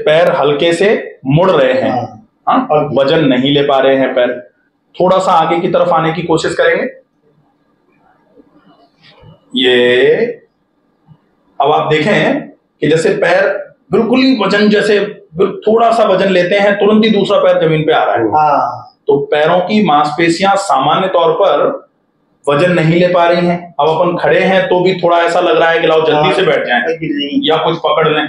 पैर हल्के से मुड़ रहे हैं, हाँ, वजन नहीं ले पा रहे हैं पैर। थोड़ा सा आगे की तरफ आने की कोशिश करेंगे। ये अब आप देखें कि जैसे पैर बिल्कुल ही वजन, जैसे थोड़ा सा वजन लेते हैं तुरंत ही दूसरा पैर जमीन पे आ रहा है। तो पैरों की मांसपेशियां सामान्य तौर पर वजन नहीं ले पा रही हैं। अब अपन खड़े हैं तो भी थोड़ा ऐसा लग रहा है कि लाओ जल्दी से बैठ जाएं या कुछ पकड़ लें।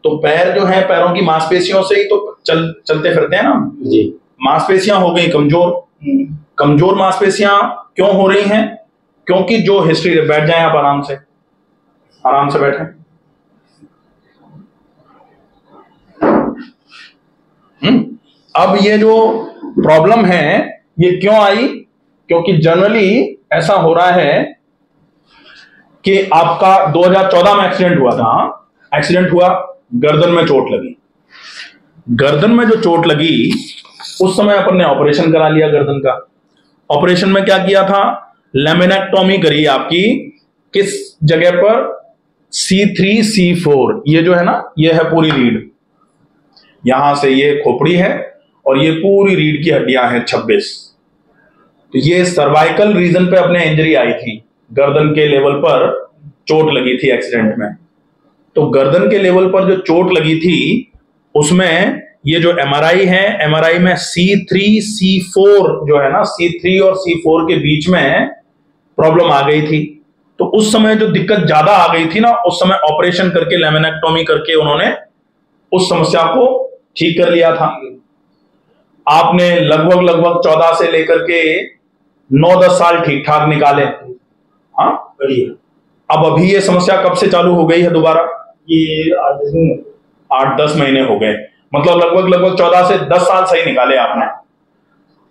तो पैर जो है, पैरों की मांसपेशियों से ही तो चलते फिरते हैं ना जी। मांसपेशियां हो गई कमजोर। कमजोर मांसपेशियां क्यों हो रही हैं? क्योंकि जो हिस्ट्री, बैठ जाएं आप आराम से बैठें। अब ये जो प्रॉब्लम है ये क्यों आई? क्योंकि जनरली ऐसा हो रहा है कि आपका 2014 में एक्सीडेंट हुआ था। एक्सीडेंट हुआ, गर्दन में चोट लगी। गर्दन में जो चोट लगी उस समय अपन ने ऑपरेशन करा लिया गर्दन का। ऑपरेशन में क्या किया था? लेमिनेक्टोमी करी आपकी। किस जगह पर? C3 C4, ये जो है ना, ये है पूरी रीढ़। यहां से ये खोपड़ी है और ये पूरी रीढ़ की हड्डियां हैं 26। तो ये सर्वाइकल रीजन पे अपने इंजरी आई थी, गर्दन के लेवल पर चोट लगी थी एक्सीडेंट में। तो गर्दन के लेवल पर जो चोट लगी थी उसमें ये जो MRI है, MRI में C3 C4 जो है ना, C3 और C4 के बीच में प्रॉब्लम आ गई थी। तो उस समय जो दिक्कत ज्यादा आ गई थी ना, उस समय ऑपरेशन करके, लेमिनेक्टोमी करके उन्होंने उस समस्या को ठीक कर लिया था। आपने लगभग 14 से लेकर के 9-10 साल ठीक ठाक निकाले। हाँ बढ़िया। अब अभी ये समस्या कब से चालू हो गई है दोबारा? ये 8-10 महीने हो गए। मतलब लगभग 14 से 10 साल सही निकाले आपने।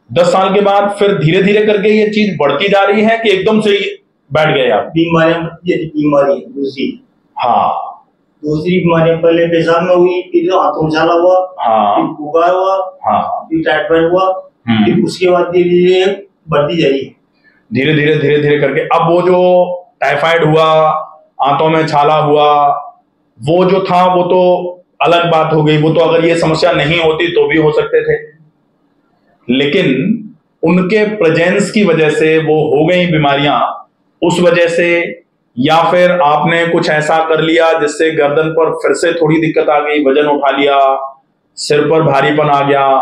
10 साल के बाद फिर धीरे धीरे करके ये चीज बढ़ती जा रही है कि एकदम से बैठ गए आप? बीमारी दूसरी, हाँ दूसरी बीमारी पहले पेशाब में हुई, फिर हाथों में छाला हुआ, हाँ, फिर बुखार हुआ, हाँ, फिर टाइफाइड हुआ, फिर उसके बाद धीरे धीरे बढ़ती जा रही है। धीरे धीरे करके अब वो जो टाइफाइड हुआ, आंतों में छाला हुआ, वो जो था वो तो अलग बात हो गई। वो तो अगर ये समस्या नहीं होती तो भी हो सकते थे, लेकिन उनके प्रेजेंस की वजह से वो हो गई बीमारियां। उस वजह से, या फिर आपने कुछ ऐसा कर लिया जिससे गर्दन पर फिर से थोड़ी दिक्कत आ गई, वजन उठा लिया, सिर पर भारीपन आ गया,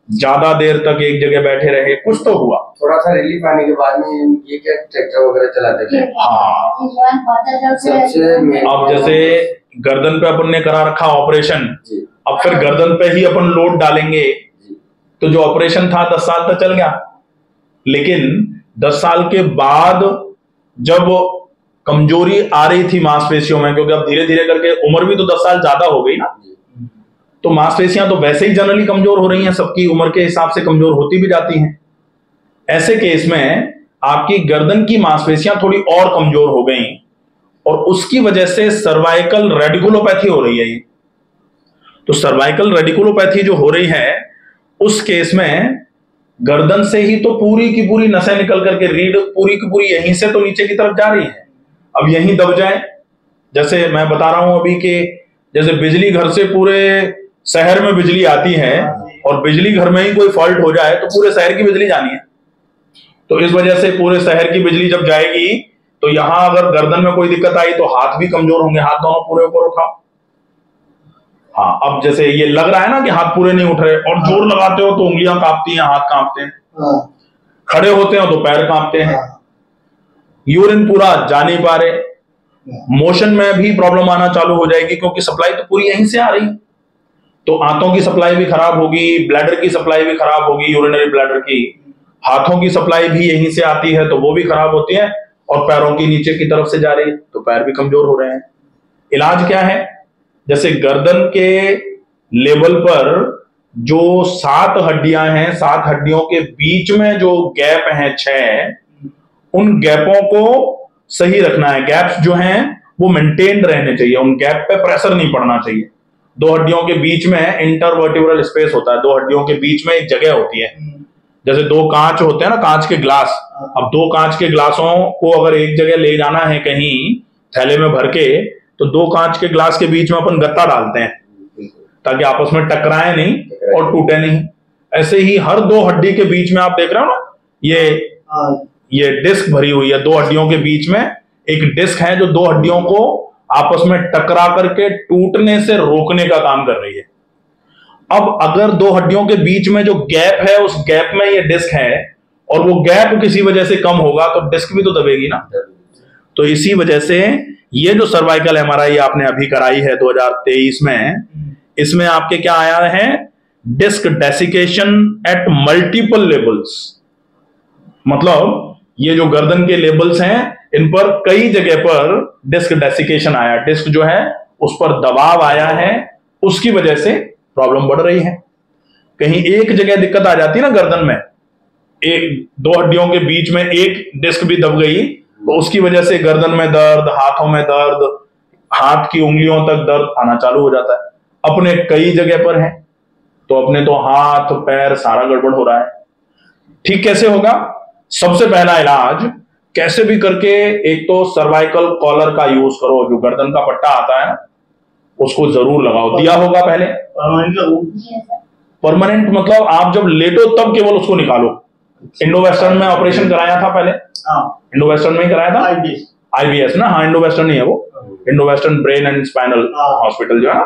ज्यादा देर तक एक जगह बैठे रहे, कुछ तो हुआ। थोड़ा सा रिलीफ आने के बाद में ये क्या ट्रैक्टर वगैरह चलाते थे। हाँ, अब जैसे गर्दन पे अपन ने करा रखा ऑपरेशन, अब फिर गर्दन पे ही अपन लोड डालेंगे, तो जो ऑपरेशन था 10 साल तक चल गया। लेकिन 10 साल के बाद जब कमजोरी आ रही थी मांसपेशियों में, क्योंकि अब धीरे धीरे करके उम्र भी तो 10 साल ज्यादा हो गई ना, तो मांसपेशियां तो वैसे ही जनरली कमजोर हो रही हैं, सबकी उम्र के हिसाब से कमजोर होती भी जाती हैं। ऐसे केस में आपकी गर्दन की मांसपेशियां थोड़ी और कमजोर हो गई और उसकी वजह से सर्वाइकल रेडिकुलोपैथी हो रही है। ये तो सर्वाइकल रेडिकुलोपैथी जो हो रही है, उस केस में गर्दन से ही तो पूरी की पूरी नसें निकल करके रीढ़ पूरी की पूरी यहीं से तो नीचे की तरफ जा रही है। अब यहीं दब जाए, जैसे मैं बता रहा हूं अभी कि जैसे बिजली घर से पूरे शहर में बिजली आती है और बिजली घर में ही कोई फॉल्ट हो जाए तो पूरे शहर की बिजली जानी है। तो इस वजह से पूरे शहर की बिजली जब जाएगी तो यहां अगर गर्दन में कोई दिक्कत आई तो हाथ भी कमजोर होंगे, हाथ दोनों पूरे ऊपर उठाओ। हाँ, अब जैसे ये लग रहा है ना कि हाथ पूरे नहीं उठ रहे, और जोर लगाते हो तो उंगलियां कांपती हैं, हाथ कांपते हैं, खड़े होते हो तो पैर कांपते हैं, यूरिन पूरा जा नहीं पा रहे, मोशन में भी प्रॉब्लम आना चालू हो जाएगी क्योंकि सप्लाई तो पूरी यहीं से आ रही। तो आंतों की सप्लाई भी खराब होगी, ब्लैडर की सप्लाई भी खराब होगी, यूरिनरी ब्लैडर की, हाथों की सप्लाई भी यहीं से आती है तो वो भी खराब होती है, और पैरों की नीचे की तरफ से जा रही है तो पैर भी कमजोर हो रहे हैं। इलाज क्या है? जैसे गर्दन के लेवल पर जो 7 हड्डियां हैं, 7 हड्डियों के बीच में जो गैप हैं 6, उन गैपों को सही रखना है। गैप्स जो हैं वो मेंटेन्ड रहने चाहिए, उन गैप पे प्रेशर नहीं पड़ना चाहिए। 2 हड्डियों के बीच में इंटरवर्टिब्रल स्पेस होता है, 2 हड्डियों के बीच में एक जगह होती है। जैसे 2 कांच होते हैं ना, कांच के ग्लास, अब 2 कांच के ग्लासों को अगर एक जगह ले जाना है कहीं थैले में भर के, तो 2 कांच के ग्लास के बीच में अपन गत्ता डालते हैं, ताकि आपस में टकराए नहीं और टूटे नहीं। ऐसे ही हर दो हड्डी के बीच में आप देख रहे हो ना, ये डिस्क भरी हुई है, दो हड्डियों के बीच में एक डिस्क है जो दो हड्डियों को आपस में टकरा करके टूटने से रोकने का काम कर रही है। अब अगर दो हड्डियों के बीच में जो गैप है, उस गैप में ये डिस्क है और वो गैप किसी वजह से कम होगा तो डिस्क भी तो दबेगी ना। तो इसी वजह से ये जो सर्वाइकल एमआरआई आपने अभी कराई है 2023 में, इसमें आपके क्या आया है, disc desiccation at multiple levels. मतलब ये जो गर्दन के लेबल्स हैं इन पर कई जगह पर डिस्क डेसिकेशन आया, डिस्क जो है उस पर दबाव आया है, उसकी वजह से प्रॉब्लम बढ़ रही है। कहीं एक जगह दिक्कत आ जाती है ना गर्दन में, एक दो हड्डियों के बीच में एक डिस्क भी दब गई तो उसकी वजह से गर्दन में दर्द, हाथों में दर्द, हाथ की उंगलियों तक दर्द आना चालू हो जाता है। अपने कई जगह पर है तो अपने तो हाथ पैर सारा गड़बड़ हो रहा है। ठीक कैसे होगा? सबसे पहला इलाज, कैसे भी करके एक तो सर्वाइकल कॉलर का यूज करो, जो गर्दन का पट्टा आता है उसको जरूर लगाओ। दिया होगा पहले परमानेंट, मतलब आप जब लेटो तब केवल उसको निकालो। इंडो वेस्टर्न में ऑपरेशन कराया था पहले, इंडो वेस्टर्न में ही कराया था, आईबीएस ना, हाँ इंडो वेस्टर्न नहीं है वो, Indo western brain and spinal hospital जो है ना,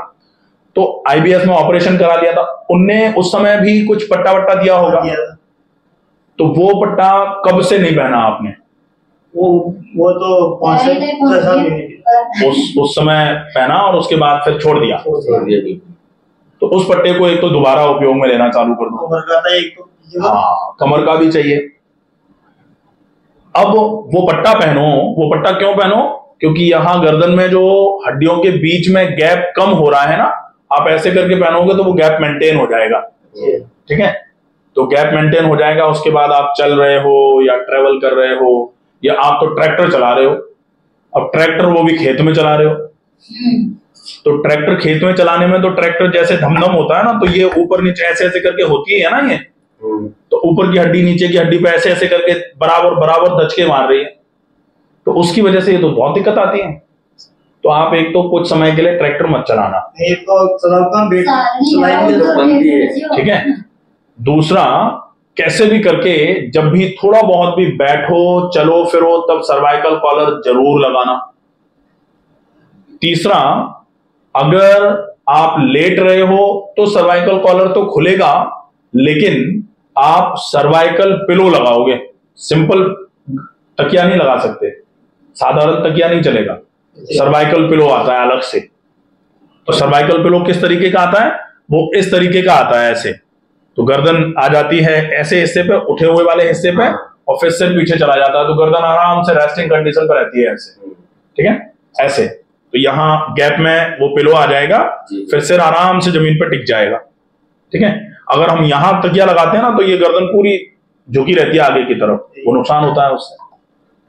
तो आईबीएस में ऑपरेशन करा लिया था उनने। उस समय भी कुछ पट्टा वट्टा दिया होगा, तो वो पट्टा कब से नहीं पहना आपने? वो तो 5 साल उस समय पहना और उसके बाद फिर छोड़ दिया। तो उस पट्टे को एक तो दोबारा उपयोग में लेना चालू कर दो। हाँ, कमर का भी चाहिए। अब वो पट्टा पहनो, वो पट्टा क्यों पहनो? क्योंकि यहां गर्दन में जो हड्डियों के बीच में गैप कम हो रहा है ना, आप ऐसे करके पहनोगे तो वो गैप मेंटेन हो जाएगा। ठीक है, तो गैप मेंटेन हो जाएगा। उसके बाद आप चल रहे हो या ट्रेवल कर रहे हो या आप तो ट्रैक्टर चला रहे हो, अब ट्रैक्टर वो भी खेत में चला रहे हो, तो ट्रैक्टर खेत में चलाने में तो ट्रैक्टर जैसे धमधम होता है ना, तो ये ऊपर नीचे ऐसे ऐसे करके होती है ना, ये तो ऊपर की हड्डी नीचे की हड्डी पे ऐसे ऐसे करके बराबर बराबर दचके मार रही है, तो उसकी वजह से ये तो बहुत दिक्कत आती है। तो आप एक तो कुछ समय के लिए ट्रैक्टर मत चलाना, ठीक है। दूसरा, कैसे भी करके जब भी थोड़ा बहुत भी बैठो चलो फिरो तब सर्वाइकल कॉलर जरूर लगाना। तीसरा, अगर आप लेट रहे हो तो सर्वाइकल कॉलर तो खुलेगा, लेकिन आप सर्वाइकल पिलो लगाओगे। सिंपल तकिया नहीं लगा सकते, साधारण तकिया नहीं चलेगा, सर्वाइकल पिलो आता है अलग से। तो सर्वाइकल पिलो किस तरीके का आता है? वो इस तरीके का आता है, ऐसे। तो गर्दन आ जाती है ऐसे हिस्से पे, उठे हुए वाले हिस्से पे, और फिर सिर पीछे चला जाता है, तो गर्दन आराम से रेस्टिंग कंडीशन पर रहती है ऐसे, ठीक है, ऐसे। तो यहाँ गैप में वो पिलो आ जाएगा, फिर सिर आराम से जमीन पर टिक जाएगा, ठीक है। अगर हम यहाँ तकिया लगाते हैं ना, तो ये गर्दन पूरी झुकी रहती है आगे की तरफ, वो नुकसान होता है उससे,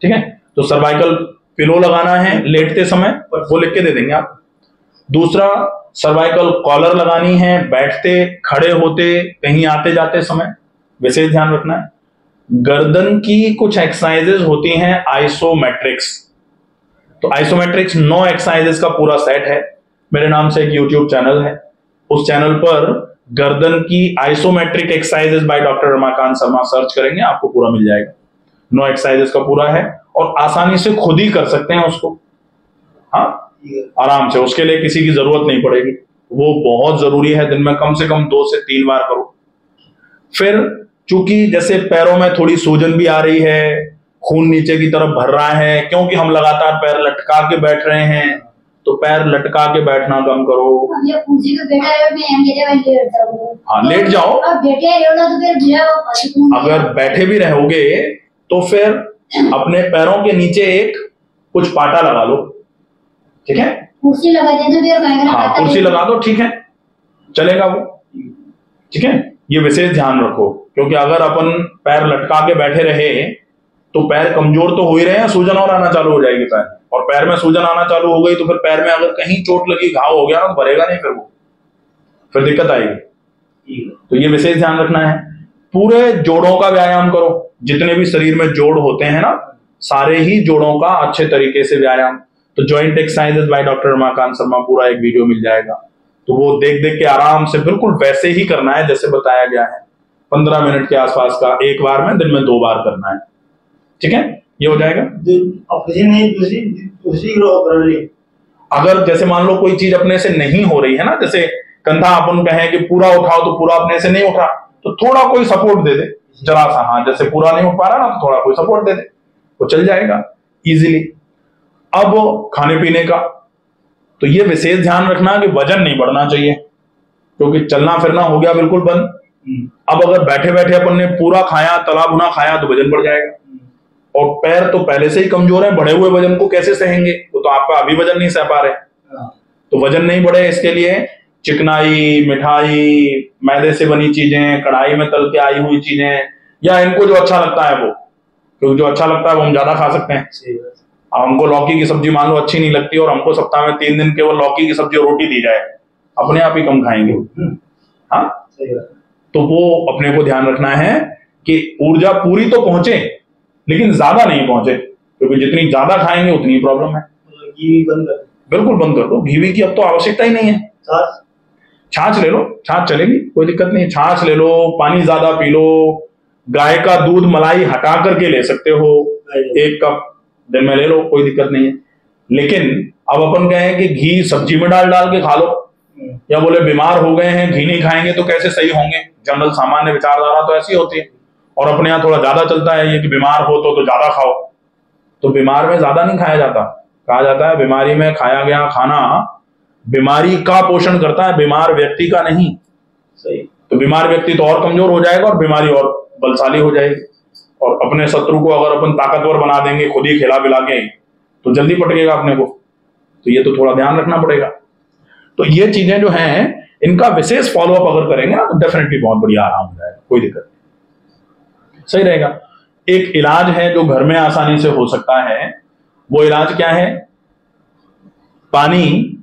ठीक है। तो सर्वाइकल पिलो लगाना है लेटते समय, वो लिख के दे देंगे आप। दूसरा, सर्वाइकल कॉलर लगानी है बैठते, खड़े होते, कहीं आते जाते समय, विशेष ध्यान रखना है। गर्दन की कुछ एक्सरसाइजेज होती हैं आइसोमेट्रिक्स, तो आइसोमेट्रिक्स 9 एक्सरसाइजेज का पूरा सेट है। मेरे नाम से एक यूट्यूब चैनल है, उस चैनल पर गर्दन की isometric exercises by doctor Ramakant Sharma search करेंगे, आपको पूरा मिल जाएगा। 9 एक्सरसाइजेज का पूरा है और आसानी से खुद ही कर सकते हैं उसको, हाँ आराम से, उसके लिए किसी की जरूरत नहीं पड़ेगी। वो बहुत जरूरी है, दिन में कम से कम 2 से 3 बार करो। फिर चूंकि जैसे पैरों में थोड़ी सूजन भी आ रही है, खून नीचे की तरफ भर रहा है, क्योंकि हम लगातार पैर लटका के बैठ रहे हैं, तो पैर लटका के बैठना कम करो। हाँ, लेट जाओ। अगर बैठे भी रहोगे तो फिर अपने पैरों के नीचे एक कुछ पाटा लगा लो, ठीक है। कुर्सी लगा देना, हाँ कुर्सी लगा दो, ठीक है, चलेगा वो, ठीक है। ये विशेष ध्यान रखो, क्योंकि अगर अपन पैर लटका के बैठे रहे तो पैर कमजोर तो हो ही रहे हैं, सूजन और आना चालू हो जाएगी पैर, और पैर में सूजन आना चालू हो गई तो फिर पैर में अगर कहीं चोट लगी, घाव हो गया ना, तो भरेगा नहीं, फिर वो फिर दिक्कत आएगी। तो ये विशेष ध्यान रखना है। पूरे जोड़ों का व्यायाम करो, जितने भी शरीर में जोड़ होते हैं ना, सारे ही जोड़ों का अच्छे तरीके से व्यायाम। तो joint exercises by doctor Ramakant Sharma, पूरा एक वीडियो मिल जाएगा, तो वो देख देख के आराम से बिल्कुल वैसे ही करना है जैसे बताया गया है। 15 मिनट के आसपास का एक बार में, दिन में 2 बार करना है। ठीक है, ये हो जाएगा। अगर जैसे मान लो कोई चीज अपने से नहीं हो रही है ना, जैसे कंधा अपन कहें कि पूरा उठाओ तो पूरा अपने से नहीं उठा, तो थोड़ा कोई सपोर्ट दे दे जरा सा, हाँ जैसे पूरा नहीं उठ पा रहा ना तो थोड़ा कोई सपोर्ट दे दे, वो चल जाएगा इजीली। अब खाने पीने का तो ये विशेष ध्यान रखना कि वजन नहीं बढ़ना चाहिए, क्योंकि चलना फिरना हो गया बिल्कुल बंद। अब अगर बैठे बैठे अपन ने पूरा खाया, तला भुना खाया तो वजन बढ़ जाएगा। और पैर तो पहले से ही कमजोर है, बढ़े हुए वजन को कैसे सहेंगे, वो तो आपका अभी वजन नहीं सह पा रहे। तो वजन नहीं बढ़े इसके लिए चिकनाई, मिठाई, मैदे से बनी चीजें, कढ़ाई में तल के आई हुई चीजें, या इनको जो अच्छा लगता है वो, क्योंकि जो अच्छा लगता है वो हम ज्यादा खा सकते हैं। अब हमको लौकी की सब्जी मान लो अच्छी नहीं लगती और हमको सप्ताह में 3 दिन केवल लौकी की सब्जी और रोटी दी जाए, अपने आप ही कम खाएंगे। हाँ, तो वो अपने को ध्यान रखना है कि ऊर्जा पूरी तो पहुंचे लेकिन ज्यादा नहीं पहुंचे, क्योंकि जितनी ज्यादा खाएंगे उतनी प्रॉब्लम है। घी बंद कर, बिल्कुल बंद कर दो। घी की अब तो आवश्यकता ही नहीं है। छाछ ले लो, छाछ चलेगी, कोई दिक्कत नहीं। छाछ ले लो, पानी ज्यादा पी लो, गाय का दूध मलाई हटा करके ले सकते हो, 1 कप दिन में ले लो, कोई दिक्कत नहीं है। लेकिन अब अपन कहें कि घी सब्जी में डाल डाल के खा लो, या बोले बीमार हो गए हैं घी नहीं खाएंगे तो कैसे सही होंगे, जनरल सामान्य विचारधारा तो ऐसी होती है। और अपने यहाँ थोड़ा ज्यादा चलता है ये कि बीमार हो तो ज्यादा खाओ, तो बीमार में ज्यादा नहीं खाया जाता। कहा जाता है बीमारी में खाया गया खाना बीमारी का पोषण करता है, बीमार व्यक्ति का नहीं। सही। तो बीमार व्यक्ति तो और कमजोर हो जाएगा और बीमारी और बलशाली हो जाएगी। और अपने शत्रु को अगर अपन ताकतवर बना देंगे खुद ही खिला पिला के, तो जल्दी पटकेगा अपने को। तो ये तो थोड़ा ध्यान रखना पड़ेगा। तो ये चीजें जो हैं इनका विशेष फॉलोअप अगर करेंगे ना तो डेफिनेटली बहुत बढ़िया आराम हो जाएगा, कोई दिक्कत नहीं, सही रहेगा। एक इलाज है जो घर में आसानी से हो सकता है, वो इलाज क्या है? पानी,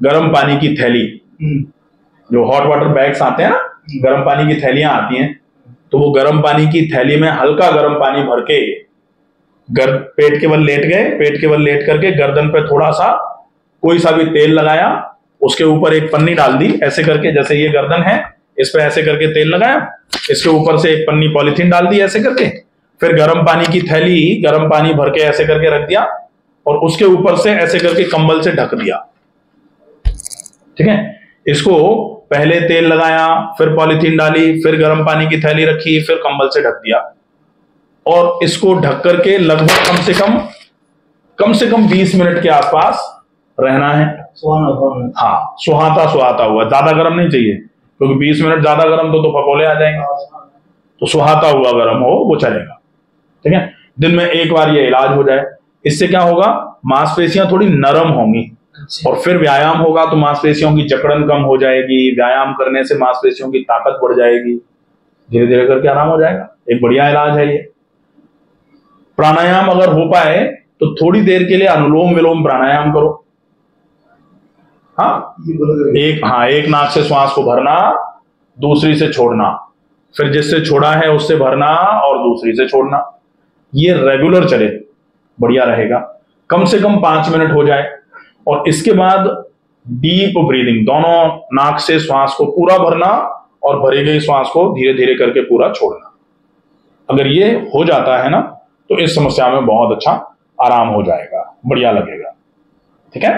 गर्म पानी की थैली, जो हॉट वाटर बैग्स आते हैं ना, गर्म पानी की थैलियां आती हैं, तो वो गर्म पानी की थैली में हल्का गर्म पानी भर के पेट के बल लेट गए, पेट के बल लेट करके गर्दन पे थोड़ा सा कोई सा भी तेल लगाया, उसके ऊपर एक पन्नी डाल दी ऐसे करके, जैसे ये गर्दन है इस पे ऐसे करके तेल लगाया, इसके ऊपर से एक पन्नी पॉलीथीन डाल दी ऐसे करके, फिर गर्म पानी की थैली गर्म पानी भर के ऐसे करके रख दिया और उसके ऊपर से ऐसे करके कंबल से ढक दिया। ठीक है, इसको पहले तेल लगाया, फिर पॉलीथीन डाली, फिर गर्म पानी की थैली रखी, फिर कंबल से ढक दिया और इसको ढक करके लगभग कम से कम 20 मिनट के आसपास रहना है। हाँ, सुहाता हुआ, ज्यादा गर्म नहीं चाहिए, क्योंकि 20 मिनट ज्यादा गर्म तो फपोले आ जाएंगे। तो सुहाता हुआ गर्म हो वो चलेगा। ठीक है, दिन में 1 बार ये इलाज हो जाए। इससे क्या होगा, मांसपेशियां थोड़ी नरम होंगी और फिर व्यायाम होगा तो मांसपेशियों की जकड़न कम हो जाएगी, व्यायाम करने से मांसपेशियों की ताकत बढ़ जाएगी, धीरे धीरे करके आराम हो जाएगा। एक बढ़िया इलाज है ये। प्राणायाम अगर हो पाए तो थोड़ी देर के लिए अनुलोम विलोम प्राणायाम करो। एक नाक से श्वास को भरना, दूसरी से छोड़ना, फिर जिससे छोड़ा है उससे भरना और दूसरी से छोड़ना। ये रेगुलर चले, बढ़िया रहेगा। कम से कम 5 मिनट हो जाए और इसके बाद डीप ब्रीदिंग, दोनों नाक से श्वास को पूरा भरना और भरी गई श्वास को धीरे धीरे करके पूरा छोड़ना। अगर ये हो जाता है ना तो इस समस्या में बहुत अच्छा आराम हो जाएगा, बढ़िया लगेगा। ठीक है।